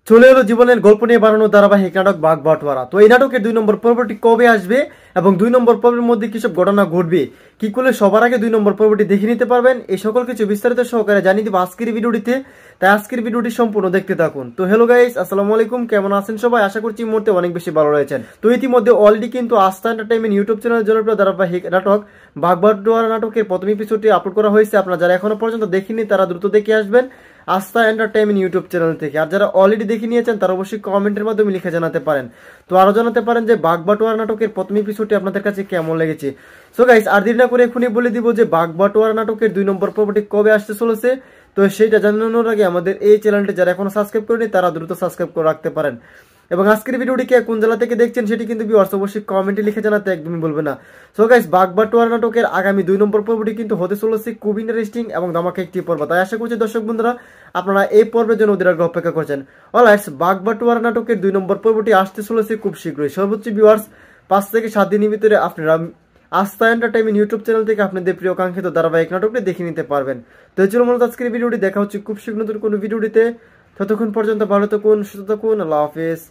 চলে এলো জীবনের গল্প নিয়ে বানানো ধারাবাহিক নাটক বাঘবাটোয়ারা। তো এই নাটকের 2 নম্বর পর্বটি কবে আসবে এবং 2 নম্বর পর্বের মধ্যে কিসব ঘটনা ঘটবে, কি করলে সবার আগে 2 নম্বর পর্বটি দেখে নিতে পারবেন, এই সকল কিছু বিস্তারিত সহকারে জানিয়ে দিব আজকের ভিডিওটিতে। তাই আজকের ভিডিওটি সম্পূর্ণ দেখতে থাকুন। তো হ্যালো গাইস, আসসালামু আলাইকুম, কেমন আছেন সবাই? আশা করছি এই মুহূর্তে অনেক বেশি ভালো রয়েছেন। তো ইতিমধ্যে অলরেডি কিন্তু আস্থা এন্টারটেইনমেন্ট ইউটিউব চ্যানেলের জনপ্রিয় ধারাবাহিক নাটক বাঘবাটোয়ারা নাটকের প্রথম এপিসোডটি আপলোড করা হয়েছে। আপনারা যারা এখনো পর্যন্ত দেখেননি তারা দ্রুত দেখে আসবেন আস্থা এন্টারটেইনমেন্ট ইউটিউব চ্যানেল থেকে। আর যারা অলরেডি দেখে নিয়েছেন তারা অবশ্যই কমেন্টের মাধ্যমে লিখে জানাতে পারেন। তো আরো জানাতে পারেন যে বাঘবাটোয়ারা নাটকের প্রথম এপিসোডটি আপনাদের কাছে কেমন লেগেছে। সো গাইস, আর দেরি না করে এখনই বলে দিব যে বাঘবাটোয়ারা নাটকের 2 নম্বর পর্বটি কবে আসতে চলেছে। তো সেইটা জানানোর আগে আমাদের এই চ্যানেলটি যারা এখনো সাবস্ক্রাইব করেনি তারা দ্রুত সাবস্ক্রাইব করে রাখতে পারেন। এবং আজকের ভিডিওটি কে কোন জেলা থেকে দেখছেন সেটি কিন্তু ভিউয়ার্স অবশ্যই কমেন্টে লিখে জানাতে একদমই বলবেন না। সো গাইস, বাঘবাটোয়ারা নাটকের আগামী 2 নম্বর পর্বটি কিন্তু হতে চলেছে খুব ইন্টারেস্টিং এবং ধামাকা একটি পর্ব। তাই আশা করছি দর্শক বন্ধুরা আপনারা এই পর্বের জন্য অধীর আগ্রহে অপেক্ষা করছেন। অলরাইট, বাঘবাটোয়ারা নাটকের 2 নম্বর পর্বটি আসতে চলেছে খুব শীঘ্রই। সর্বোচ্চ ভিউয়ার্স 5 থেকে 7 দিনের ভিতরে আপনারা আস্থা এন্টারটেইনমেন্ট ইউটিউব চ্যানেল থেকে আপনাদের প্রিয় কাঙ্ক্ষিত ধারাবাহিক নাটকটি দেখে নিতে পারবেন। তো এই ছিল মূলত আজকের ভিডিওটি। দেখা হচ্ছে খুব শীঘ্র নতুন কোনো ভিডিওটিতে। ততক্ষণ পর্যন্ত ভালো থাকুন, সুস্থ থাকুন, আল্লাহ হাফেজ।